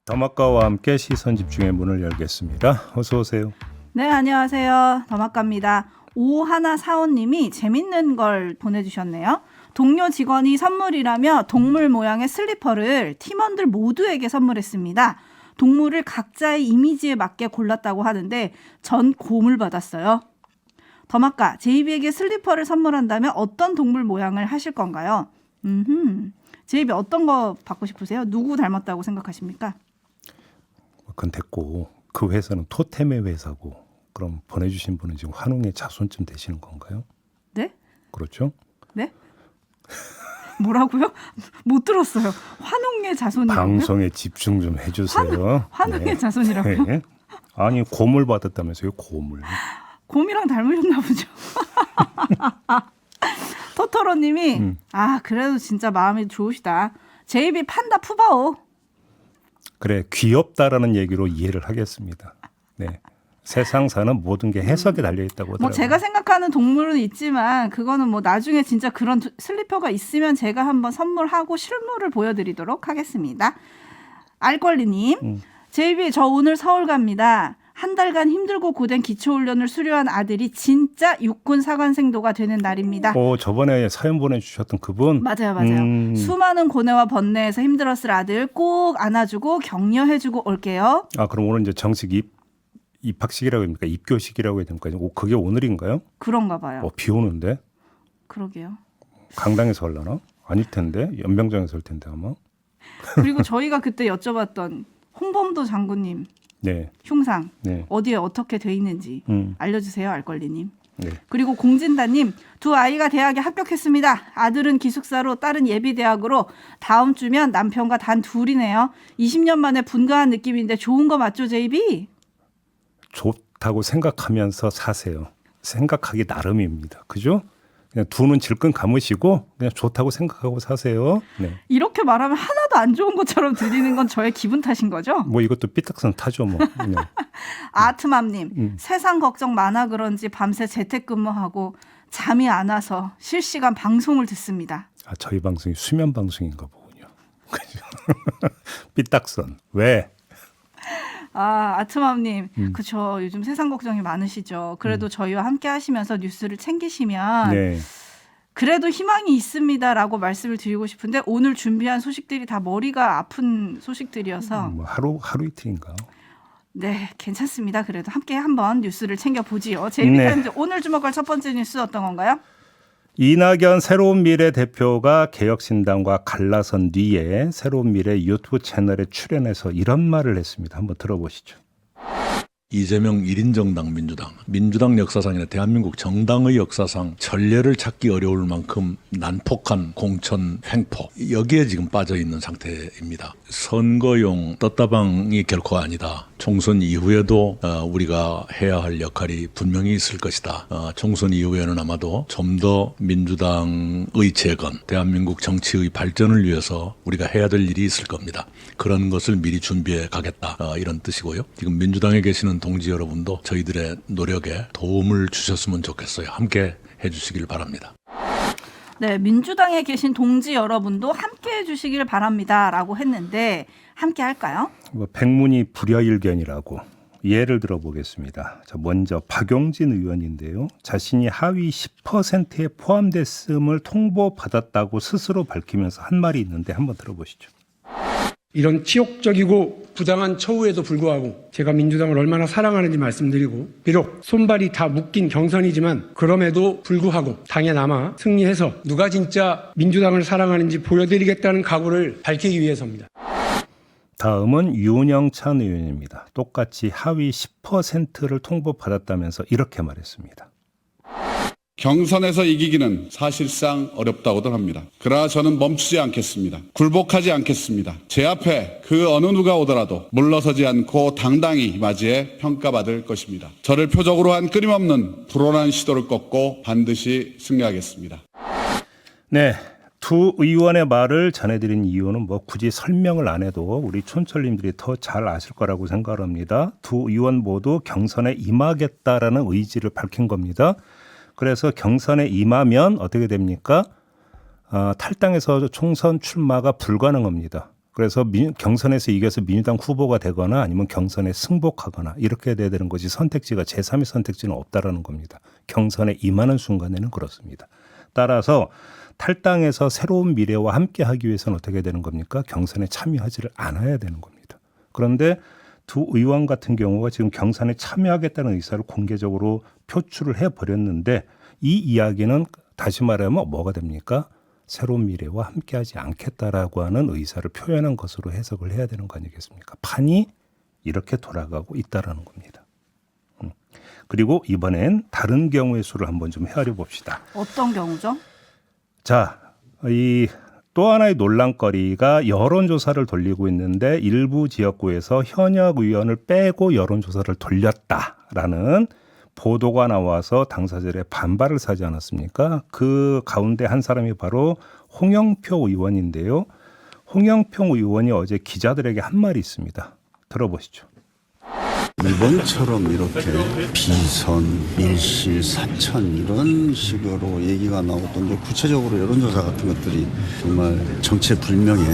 더마카와 함께 시선 집중의 문을 열겠습니다. 어서 오세요. 네, 안녕하세요. 더마카입니다. 5145님이 재밌는 걸 보내주셨네요. 동료 직원이 선물이라며 동물 모양의 슬리퍼를 팀원들 모두에게 선물했습니다. 동물을 각자의 이미지에 맞게 골랐다고 하는데 전 곰을 받았어요. 더마카, 제이비에게 슬리퍼를 선물한다면 어떤 동물 모양을 하실 건가요? 제이비 어떤 거 받고 싶으세요? 누구 닮았다고 생각하십니까? 그건 됐고 그 회사는 토템의 회사고 그럼 보내주신 분은 지금 환웅의 자손쯤 되시는 건가요? 네? 그렇죠? 네? 뭐라고요? 못 들었어요. 환웅의 자손이라고요? 방송에 집중 좀 해주세요. 환웅의 네. 자손이라고요? 네. 아니 곰을 받았다면서요? 곰을. 곰이랑 닮으셨나 보죠. 토토로님이 그래도 진짜 마음이 좋으시다. 제이비 판다 푸바오. 그래 귀엽다라는 얘기로 이해를 하겠습니다. 네. 세상 사는 모든 게 해석에 달려 있다고 하더라고요. 뭐 제가 생각하는 동물은 있지만 그거는 뭐 나중에 진짜 그런 슬리퍼가 있으면 제가 한번 선물하고 실물을 보여드리도록 하겠습니다. 알권리님, 제이비 저 오늘 서울 갑니다. 한 달간 힘들고 고된 기초훈련을 수료한 아들이 진짜 육군 사관생도가 되는 날입니다. 저번에 사연 보내주셨던 그분? 맞아요. 수많은 고뇌와 번뇌에서 힘들었을 아들 꼭 안아주고 격려해주고 올게요. 그럼 오늘 이제 정식 입학식이라고 합니까? 입교식이라고 해야 됩니까? 그게 오늘인가요? 그런가 봐요. 비 오는데? 그러게요. 강당에서 하려나? 아닐 텐데. 연병장에서 할 텐데 아마. 그리고 저희가 그때 여쭤봤던 홍범도 장군님 네. 흉상 네. 어디에 어떻게 돼 있는지 알려주세요. 알권리님. 네. 그리고 공진다님, 두 아이가 대학에 합격했습니다. 아들은 기숙사로 딸은 예비대학으로 다음 주면 남편과 단 둘이네요. 20년 만에 분가한 느낌인데 좋은 거 맞죠, 제이비? 좋다고 생각하면서 사세요. 생각하기 나름입니다. 그죠? 그냥 두 눈 질끈 감으시고 그냥 좋다고 생각하고 사세요. 네. 이렇게 말하면 하나도 안 좋은 것처럼 들리는 건 저의 기분 탓인 거죠? 뭐 이것도 삐딱선 타죠 뭐. 네. 아트맘님, 세상 걱정 많아 그런지 밤새 재택근무하고 잠이 안 와서 실시간 방송을 듣습니다. 저희 방송이 수면 방송인가 보군요. 그죠? 삐딱선. 왜? 아트맘님, 그쵸. 요즘 세상 걱정이 많으시죠. 그래도 저희와 함께 하시면서 뉴스를 챙기시면 네. 그래도 희망이 있습니다라고 말씀을 드리고 싶은데 오늘 준비한 소식들이 다 머리가 아픈 소식들이어서 뭐 하루 이틀인가? 네, 괜찮습니다. 그래도 함께 한번 뉴스를 챙겨보지요. 제이비타임즈 네. 오늘 주목할 첫 번째 뉴스 어떤 건가요? 이낙연 새로운 미래 대표가 개혁신당과 갈라선 뒤에 새로운 미래 유튜브 채널에 출연해서 이런 말을 했습니다. 한번 들어보시죠. 이재명 1인 정당 민주당 역사상이나 대한민국 정당의 역사상 전례를 찾기 어려울 만큼 난폭한 공천 횡포, 여기에 지금 빠져 있는 상태입니다. 선거용 떴다방이 결코 아니다. 총선 이후에도 우리가 해야 할 역할이 분명히 있을 것이다. 총선 이후에는 아마도 좀 더 민주당의 재건, 대한민국 정치의 발전을 위해서 우리가 해야 될 일이 있을 겁니다. 그런 것을 미리 준비해 가겠다. 이런 뜻이고요. 지금 민주당에 계시는 동지 여러분도 저희들의 노력에 도움을 주셨으면 좋겠어요. 함께 해주시길 바랍니다. 네, 민주당에 계신 동지 여러분도 함께 해주시길 바랍니다라고 했는데 함께 할까요? 백문이 불여일견이라고 예를 들어보겠습니다. 먼저 박용진 의원인데요. 자신이 하위 10%에 포함됐음을 통보받았다고 스스로 밝히면서 한 말이 있는데 한번 들어보시죠. 이런 치욕적이고 부당한 처우에도 불구하고 제가 민주당을 얼마나 사랑하는지 말씀드리고, 비록 손발이 다 묶인 경선이지만 그럼에도 불구하고 당에 남아 승리해서 누가 진짜 민주당을 사랑하는지 보여드리겠다는 각오를 밝히기 위해서입니다. 다음은 윤영찬 의원입니다. 똑같이 하위 10%를 통보받았다면서 이렇게 말했습니다. 경선에서 이기기는 사실상 어렵다고들 합니다. 그러나 저는 멈추지 않겠습니다. 굴복하지 않겠습니다. 제 앞에 그 어느 누가 오더라도 물러서지 않고 당당히 맞이해 평가받을 것입니다. 저를 표적으로 한 끊임없는 불온한 시도를 꺾고 반드시 승리하겠습니다. 네, 두 의원의 말을 전해드린 이유는 뭐 굳이 설명을 안 해도 우리 촌철님들이 더 잘 아실 거라고 생각합니다. 두 의원 모두 경선에 임하겠다라는 의지를 밝힌 겁니다. 그래서 경선에 임하면 어떻게 됩니까? 탈당해서 총선 출마가 불가능합니다. 그래서 경선에서 이겨서 민주당 후보가 되거나 아니면 경선에 승복하거나 이렇게 돼야 되는 거지 선택지가 제3의 선택지는 없다라는 겁니다. 경선에 임하는 순간에는 그렇습니다. 따라서 탈당해서 새로운 미래와 함께하기 위해서는 어떻게 되는 겁니까? 경선에 참여하지를 않아야 되는 겁니다. 그런데 두 의원 같은 경우가 지금 경선에 참여하겠다는 의사를 공개적으로 표출을 해버렸는데 이 이야기는 다시 말하면 뭐가 됩니까? 새로운 미래와 함께하지 않겠다라고 하는 의사를 표현한 것으로 해석을 해야 되는 거 아니겠습니까? 판이 이렇게 돌아가고 있다라는 겁니다. 그리고 이번엔 다른 경우의 수를 한번 좀 헤아려 봅시다. 어떤 경우죠? 자, 이 또 하나의 논란거리가 여론조사를 돌리고 있는데 일부 지역구에서 현역 의원을 빼고 여론조사를 돌렸다라는 보도가 나와서 당사자들의 반발을 사지 않았습니까? 그 가운데 한 사람이 바로 홍영표 의원인데요. 홍영표 의원이 어제 기자들에게 한 말이 있습니다. 들어보시죠. 이번처럼 이렇게 비선, 밀실, 사천 이런 식으로 얘기가 나오고 또 이제 구체적으로 여론조사 같은 것들이 정말 정체불명의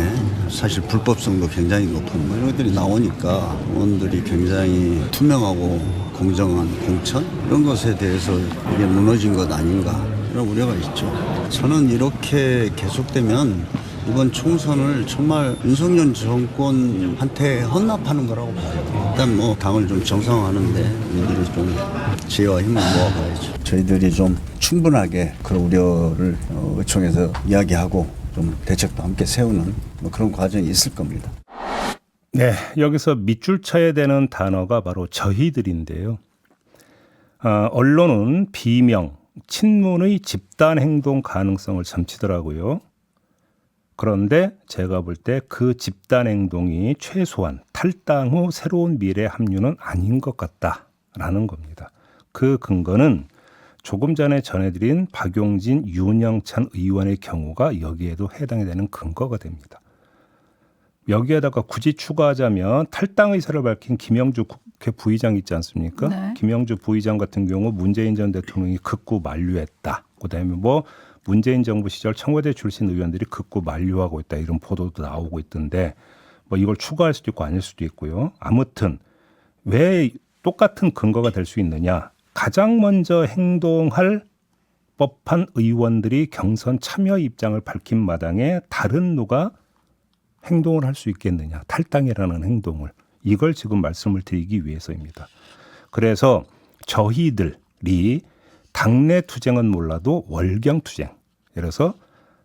사실 불법성도 굉장히 높은 뭐 이런 것들이 나오니까 의원들이 굉장히 투명하고 공정한 공천 이런 것에 대해서 이게 무너진 것 아닌가 이런 우려가 있죠. 저는 이렇게 계속되면 이번 총선을 정말 윤석열 정권한테 헌납하는 거라고 봐요. 일단 뭐 당을 좀 정상화하는데 우리들이 좀 지혜와 힘을 모아봐야죠. 저희들이 좀 충분하게 그런 우려를 의총에서 이야기하고 좀 대책도 함께 세우는 뭐 그런 과정이 있을 겁니다. 네, 여기서 밑줄 쳐야 되는 단어가 바로 저희들인데요. 언론은 비명, 친문의 집단 행동 가능성을 점치더라고요. 그런데 제가 볼 때 그 집단 행동이 최소한 탈당 후 새로운 미래 합류는 아닌 것 같다라는 겁니다. 그 근거는 조금 전에 전해드린 박용진, 윤영찬 의원의 경우가 여기에도 해당이 되는 근거가 됩니다. 여기에다가 굳이 추가하자면 탈당 의사를 밝힌 김영주 국회 부의장 있지 않습니까? 네. 김영주 부의장 같은 경우 문재인 전 대통령이 극구 만류했다. 그다음에 뭐 문재인 정부 시절 청와대 출신 의원들이 극구 만류하고 있다 이런 보도도 나오고 있던데 뭐 이걸 추가할 수도 있고 아닐 수도 있고요. 아무튼 왜 똑같은 근거가 될 수 있느냐. 가장 먼저 행동할 법한 의원들이 경선 참여 입장을 밝힌 마당에 다른 누가 행동을 할 수 있겠느냐. 탈당이라는 행동을. 이걸 지금 말씀을 드리기 위해서입니다. 그래서 저희들이 당내 투쟁은 몰라도 월경 투쟁. 예를 들어서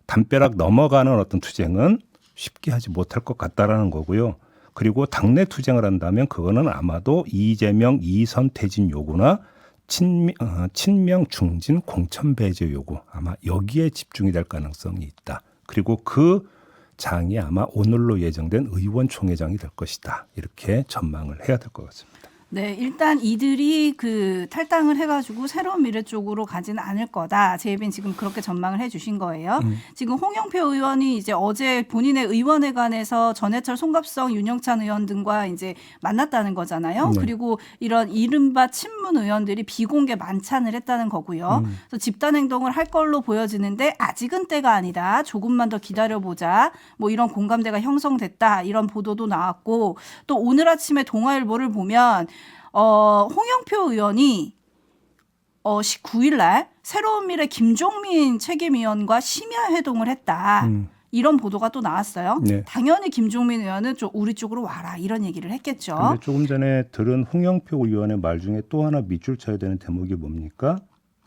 담벼락 넘어가는 어떤 투쟁은 쉽게 하지 못할 것 같다라는 거고요. 그리고 당내 투쟁을 한다면 그거는 아마도 이재명 2선 퇴진 요구나 친명 중진 공천 배제 요구 아마 여기에 집중이 될 가능성이 있다. 그리고 그 장이 아마 오늘로 예정된 의원총회장이 될 것이다. 이렇게 전망을 해야 될 것 같습니다. 네, 일단 이들이 그 탈당을 해가지고 새로운 미래 쪽으로 가지는 않을 거다. 제이비는 지금 그렇게 전망을 해주신 거예요. 지금 홍영표 의원이 이제 어제 본인의 의원회관에서 전해철, 송갑성, 윤영찬 의원 등과 이제 만났다는 거잖아요. 네. 그리고 이런 이른바 친문 의원들이 비공개 만찬을 했다는 거고요. 그래서 집단 행동을 할 걸로 보여지는데 아직은 때가 아니다. 조금만 더 기다려보자. 뭐 이런 공감대가 형성됐다. 이런 보도도 나왔고 또 오늘 아침에 동아일보를 보면 홍영표 의원이 19일 날 새로운 미래 김종민 책임위원과 심야 회동을 했다. 이런 보도가 또 나왔어요. 네. 당연히 김종민 의원은 좀 우리 쪽으로 와라 이런 얘기를 했겠죠. 그런데 조금 전에 들은 홍영표 의원의 말 중에 또 하나 밑줄 쳐야 되는 대목이 뭡니까?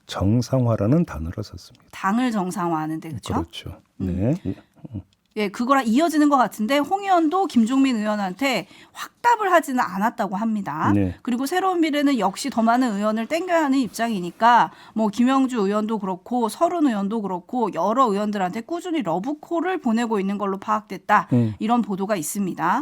정상화라는 단어를 썼습니다. 당을 정상화하는데 그렇죠? 그렇죠. 네. 예, 그거랑 이어지는 것 같은데 홍 의원도 김종민 의원한테 확답을 하지는 않았다고 합니다. 네. 그리고 새로운 미래는 역시 더 많은 의원을 땡겨야 하는 입장이니까 뭐 김영주 의원도 그렇고 서른 의원도 그렇고 여러 의원들한테 꾸준히 러브콜을 보내고 있는 걸로 파악됐다. 이런 보도가 있습니다.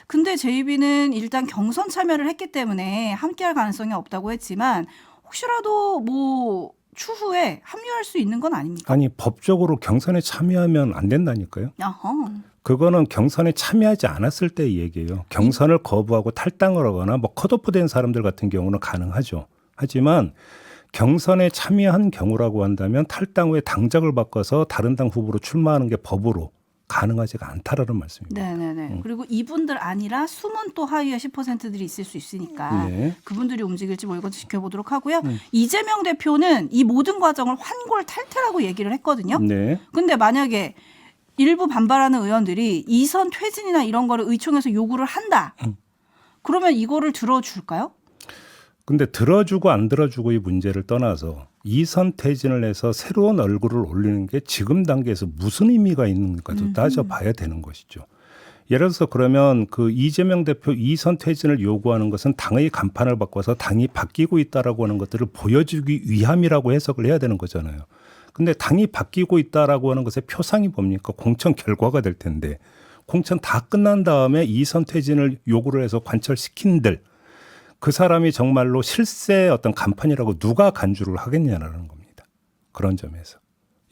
근데 제이비는 일단 경선 참여를 했기 때문에 함께할 가능성이 없다고 했지만 혹시라도 뭐 추후에 합류할 수 있는 건 아닙니까? 아니 법적으로 경선에 참여하면 안 된다니까요. 어허. 그거는 경선에 참여하지 않았을 때 얘기예요. 경선을 거부하고 탈당을 하거나 뭐 컷오프된 사람들 같은 경우는 가능하죠. 하지만 경선에 참여한 경우라고 한다면 탈당 후에 당적을 바꿔서 다른 당 후보로 출마하는 게 법으로 가능하지가 않다라는 말씀입니다. 네네네. 그리고 이분들 아니라 숨은 또 하위에 10%들이 있을 수 있으니까 네. 그분들이 움직일지 뭐 이것도 지켜보도록 하고요. 이재명 대표는 이 모든 과정을 환골탈태라고 얘기를 했거든요. 네. 근데 만약에 일부 반발하는 의원들이 이선 퇴진이나 이런 거를 의총에서 요구를 한다. 그러면 이거를 들어줄까요? 근데 들어주고 안 들어주고의 문제를 떠나서 이선 퇴진을 해서 새로운 얼굴을 올리는 게 지금 단계에서 무슨 의미가 있는가도 따져봐야 되는 것이죠. 예를 들어서 그러면 그 이재명 대표 이선 퇴진을 요구하는 것은 당의 간판을 바꿔서 당이 바뀌고 있다라고 하는 것들을 보여주기 위함이라고 해석을 해야 되는 거잖아요. 근데 당이 바뀌고 있다라고 하는 것의 표상이 뭡니까? 공천 결과가 될 텐데 공천 다 끝난 다음에 이선 퇴진을 요구를 해서 관철시킨들 그 사람이 정말로 실세 어떤 간판이라고 누가 간주를 하겠냐라는 겁니다. 그런 점에서.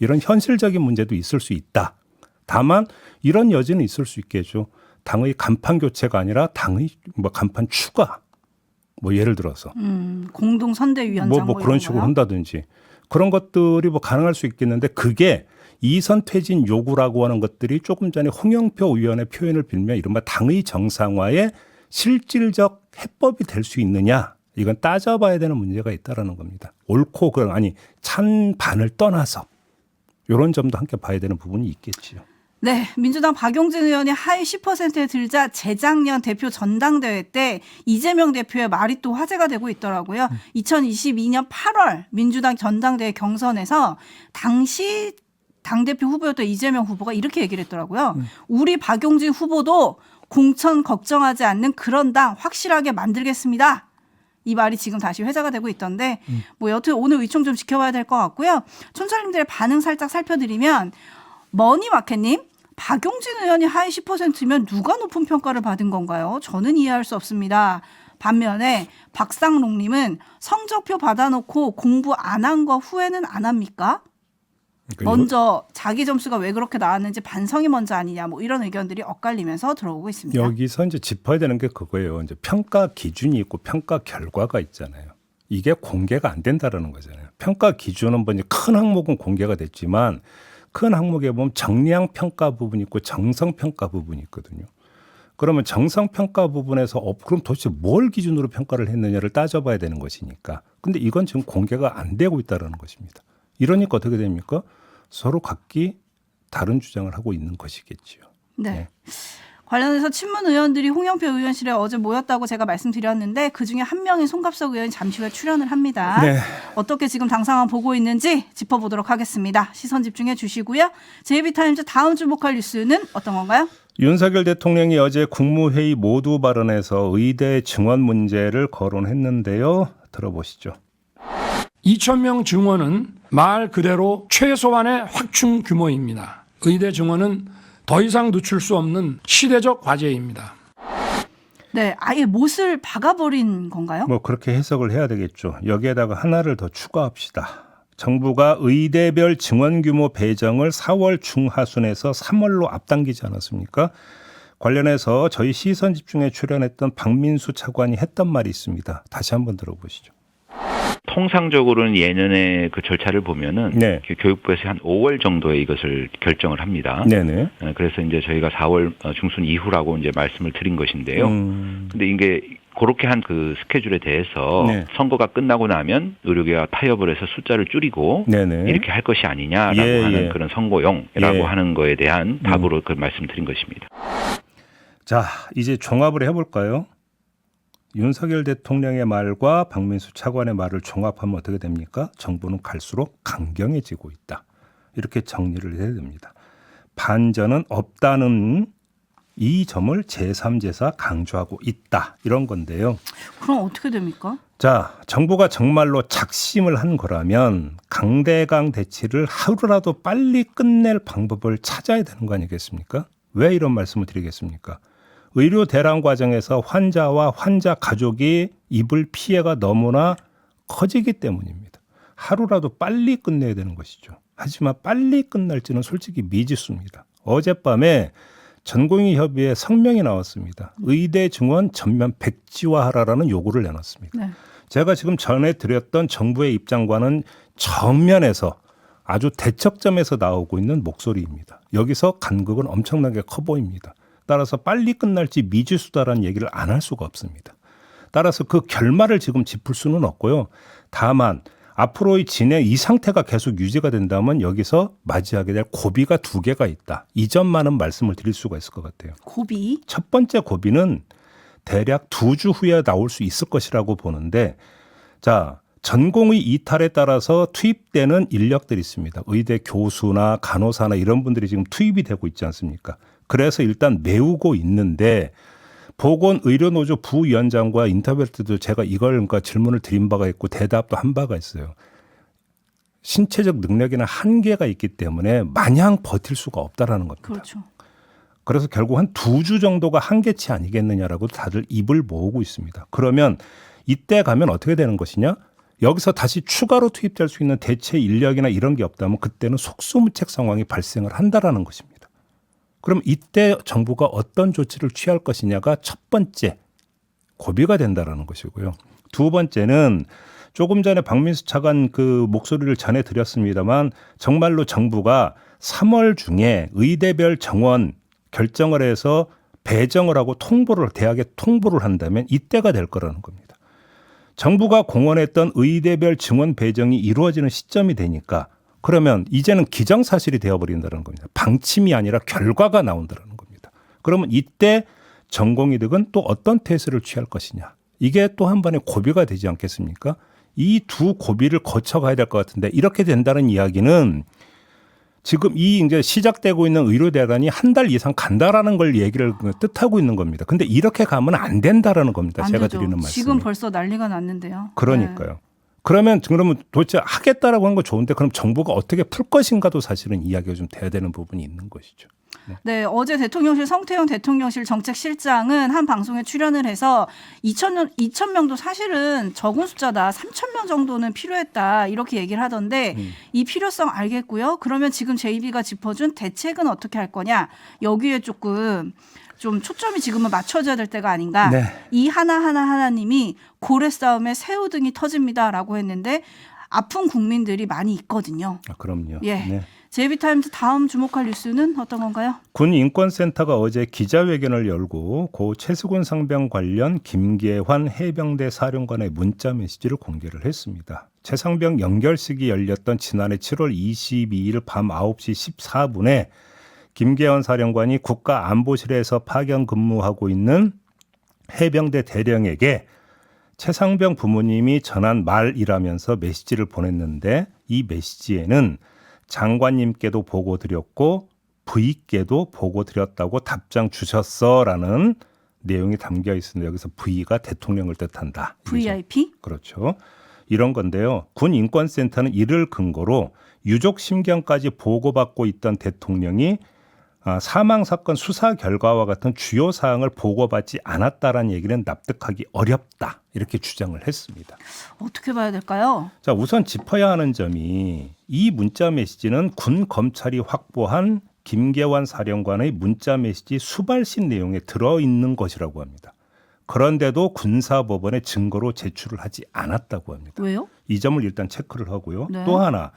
이런 현실적인 문제도 있을 수 있다. 다만 이런 여지는 있을 수 있겠죠. 당의 간판 교체가 아니라 당의 뭐 간판 추가. 뭐 예를 들어서. 공동선대위원장 뭐 그런 식으로 한다든지. 그런 것들이 뭐 가능할 수 있겠는데 그게 이선 퇴진 요구라고 하는 것들이 조금 전에 홍영표 의원의 표현을 빌면 이른바 당의 정상화의 실질적 해법이 될 수 있느냐 이건 따져봐야 되는 문제가 있다라는 겁니다. 옳고 그런 아니 찬반을 떠나서 이런 점도 함께 봐야 되는 부분이 있겠지요. 네, 민주당 박용진 의원이 하위 10%에 들자 재작년 대표 전당대회 때 이재명 대표의 말이 또 화제가 되고 있더라고요. 2022년 8월 민주당 전당대회 경선에서 당시 당대표 후보였던 이재명 후보가 이렇게 얘기를 했더라고요. 우리 박용진 후보도 공천 걱정하지 않는 그런 당 확실하게 만들겠습니다. 이 말이 지금 다시 회자가 되고 있던데 뭐 여튼 오늘 의총 좀 지켜봐야 될 것 같고요. 촌철님들의 반응 살짝 살펴드리면 머니마켓님 박용진 의원이 하위 10%면 누가 높은 평가를 받은 건가요? 저는 이해할 수 없습니다. 반면에 박상록님은 성적표 받아놓고 공부 안 한 거 후회는 안 합니까? 먼저 자기 점수가 왜 그렇게 나왔는지 반성이 먼저 아니냐 뭐 이런 의견들이 엇갈리면서 들어오고 있습니다. 여기서 이제 짚어야 되는 게 그거예요. 이제 평가 기준이 있고 평가 결과가 있잖아요. 이게 공개가 안 된다라는 거잖아요. 평가 기준은 뭐 이제 큰 항목은 공개가 됐지만 큰 항목에 보면 정량 평가 부분이 있고 정성 평가 부분이 있거든요. 그러면 정성 평가 부분에서 그럼 도대체 뭘 기준으로 평가를 했느냐를 따져봐야 되는 것이니까. 근데 이건 지금 공개가 안 되고 있다라는 것입니다. 이러니까 어떻게 됩니까? 서로 각기 다른 주장을 하고 있는 것이겠지요. 네. 네. 관련해서 친문 의원들이 홍영표 의원실에 어제 모였다고 제가 말씀드렸는데 그중에 한 명인 송갑석 의원이 잠시 후에 출연을 합니다. 네. 어떻게 지금 당 상황 보고 있는지 짚어보도록 하겠습니다. 시선 집중해 주시고요. JB타임즈 다음 주목할 뉴스는 어떤 건가요? 윤석열 대통령이 어제 국무회의 모두 발언에서 의대 증원 문제를 거론했는데요. 들어보시죠. 2,000명 증원은 말 그대로 최소한의 확충 규모입니다. 의대 증원은 더 이상 늦출 수 없는 시대적 과제입니다. 네, 아예 못을 박아버린 건가요? 뭐 그렇게 해석을 해야 되겠죠. 여기에다가 하나를 더 추가합시다. 정부가 의대별 증원 규모 배정을 4월 중하순에서 3월로 앞당기지 않았습니까? 관련해서 저희 시선 집중에 출연했던 박민수 차관이 했던 말이 있습니다. 다시 한번 들어보시죠. 통상적으로는 예년의 그 절차를 보면은 네. 교육부에서 한 5월 정도에 이것을 결정을 합니다. 네네. 그래서 이제 저희가 4월 중순 이후라고 이제 말씀을 드린 것인데요. 근데 이게 그렇게 한 그 스케줄에 대해서 네. 선거가 끝나고 나면 의료계와 타협을 해서 숫자를 줄이고 네네. 이렇게 할 것이 아니냐라고 예, 하는 예. 그런 선거용이라고 예. 하는 거에 대한 답으로 그 말씀드린 것입니다. 자, 이제 종합을 해볼까요? 윤석열 대통령의 말과 박민수 차관의 말을 종합하면 어떻게 됩니까? 정부는 갈수록 강경해지고 있다. 이렇게 정리를 해야 됩니다. 반전은 없다는 이 점을 제3제사 강조하고 있다. 이런 건데요. 그럼 어떻게 됩니까? 자, 정부가 정말로 작심을 한 거라면 강대강 대치를 하루라도 빨리 끝낼 방법을 찾아야 되는 거 아니겠습니까? 왜 이런 말씀을 드리겠습니까? 의료 대란 과정에서 환자와 환자 가족이 입을 피해가 너무나 커지기 때문입니다. 하루라도 빨리 끝내야 되는 것이죠. 하지만 빨리 끝날지는 솔직히 미지수입니다. 어젯밤에 전공의협의회 성명이 나왔습니다. 의대 증원 전면 백지화하라라는 요구를 내놨습니다. 네. 제가 지금 전에 드렸던 정부의 입장과는 정면에서 아주 대척점에서 나오고 있는 목소리입니다. 여기서 간극은 엄청나게 커 보입니다. 따라서 빨리 끝날지 미지수다라는 얘기를 안 할 수가 없습니다. 따라서 그 결말을 지금 짚을 수는 없고요. 다만 앞으로의 진행 이 상태가 계속 유지가 된다면 여기서 맞이하게 될 고비가 2개가 있다. 이 점만은 말씀을 드릴 수가 있을 것 같아요. 고비. 첫 번째 고비는 대략 2주 후에 나올 수 있을 것이라고 보는데, 자, 전공의 이탈에 따라서 투입되는 인력들이 있습니다. 의대 교수나 간호사나 이런 분들이 지금 투입이 되고 있지 않습니까? 그래서 일단 메우고 있는데, 보건의료노조 부위원장과 인터뷰할 때도 제가 이걸 그러니까 질문을 드린 바가 있고 대답도 한 바가 있어요. 신체적 능력에는 한계가 있기 때문에 마냥 버틸 수가 없다라는 겁니다. 그렇죠. 그래서 결국 한 2주 정도가 한계치 아니겠느냐라고 다들 입을 모으고 있습니다. 그러면 이때 가면 어떻게 되는 것이냐? 여기서 다시 추가로 투입될 수 있는 대체 인력이나 이런 게 없다면 그때는 속수무책 상황이 발생을 한다라는 것입니다. 그럼 이때 정부가 어떤 조치를 취할 것이냐가 첫 번째 고비가 된다라는 것이고요. 두 번째는 조금 전에 박민수 차관 그 목소리를 전해드렸습니다만 정말로 정부가 3월 중에 의대별 정원 결정을 해서 배정을 하고 대학에 통보를 한다면 이때가 될 거라는 겁니다. 정부가 공언했던 의대별 증원 배정이 이루어지는 시점이 되니까 그러면 이제는 기정사실이 되어버린다는 겁니다. 방침이 아니라 결과가 나온다는 겁니다. 그러면 이때 전공의들은 또 어떤 태세를 취할 것이냐. 이게 또 한 번의 고비가 되지 않겠습니까? 이 두 고비를 거쳐가야 될 것 같은데 이렇게 된다는 이야기는 지금 이 이제 시작되고 있는 의료대란이 한 달 이상 간다라는 걸 얘기를 뜻하고 있는 겁니다. 근데 이렇게 가면 안 된다라는 겁니다. 안 제가 되죠. 드리는 말씀. 지금 벌써 난리가 났는데요. 그러니까요. 네. 그러면 도대체 하겠다라고 하는 거 좋은데 그럼 정부가 어떻게 풀 것인가도 사실은 이야기가 좀 돼야 되는 부분이 있는 것이죠. 네, 어제 대통령실 성태용 대통령실 정책실장은 한 방송에 출연을 해서 2,000명도 사실은 적은 숫자다. 3,000명 정도는 필요했다. 이렇게 얘기를 하던데 이 필요성 알겠고요. 그러면 지금 JB가 짚어준 대책은 어떻게 할 거냐. 여기에 조금 좀 초점이 지금은 맞춰져야 될 때가 아닌가. 네. 이 하나님이 고래 싸움에 새우등이 터집니다라고 했는데 아픈 국민들이 많이 있거든요. 아, 그럼요. 예. 네. JB타임즈 다음 주목할 뉴스는 어떤 건가요? 군인권센터가 어제 기자회견을 열고 고 최수근 상병 관련 김계환 해병대 사령관의 문자 메시지를 공개를 했습니다. 최 상병 연결식이 열렸던 지난해 7월 22일 밤 9시 14분에 김계환 사령관이 국가안보실에서 파견 근무하고 있는 해병대 대령에게 최 상병 부모님이 전한 말이라면서 메시지를 보냈는데 이 메시지에는 장관님께도 보고 드렸고 V께도 보고 드렸다고 답장 주셨어라는 내용이 담겨 있습니다. 여기서 V가 대통령을 뜻한다. VIP? 그렇죠. 이런 건데요. 군인권센터는 이를 근거로 유족 심경까지 보고받고 있던 대통령이 사망 사건 수사 결과와 같은 주요 사항을 보고받지 않았다라는 얘기는 납득하기 어렵다. 이렇게 주장을 했습니다. 어떻게 봐야 될까요? 자, 우선 짚어야 하는 점이 이 문자 메시지는 군 검찰이 확보한 김계환 사령관의 문자 메시지 수발신 내용에 들어있는 것이라고 합니다. 그런데도 군사법원에 증거로 제출을 하지 않았다고 합니다. 왜요? 이 점을 일단 체크를 하고요. 네. 또 하나,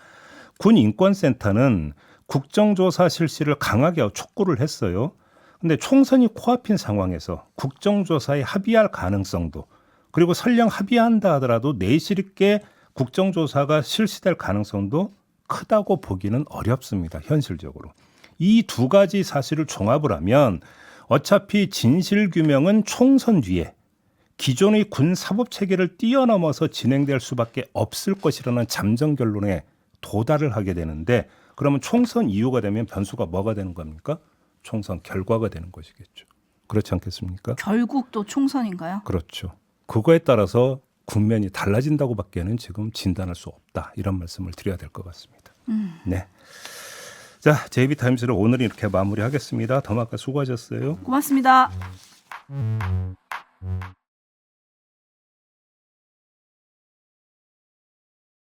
군인권센터는 국정조사 실시를 강하게 촉구를 했어요. 그런데 총선이 코앞인 상황에서 국정조사에 합의할 가능성도 그리고 설령 합의한다 하더라도 내실 있게 국정조사가 실시될 가능성도 크다고 보기는 어렵습니다. 현실적으로. 이 두 가지 사실을 종합을 하면 어차피 진실규명은 총선 뒤에 기존의 군 사법체계를 뛰어넘어서 진행될 수밖에 없을 것이라는 잠정 결론에 도달을 하게 되는데 그러면 총선 이후가 되면 변수가 뭐가 되는 겁니까? 총선 결과가 되는 것이겠죠. 그렇지 않겠습니까? 결국 또 총선인가요? 그렇죠. 그거에 따라서 국면이 달라진다고밖에는 지금 진단할 수 없다. 이런 말씀을 드려야 될 것 같습니다. 네. 자, JB타임즈를 오늘 이렇게 마무리하겠습니다. 더마카 수고하셨어요. 고맙습니다.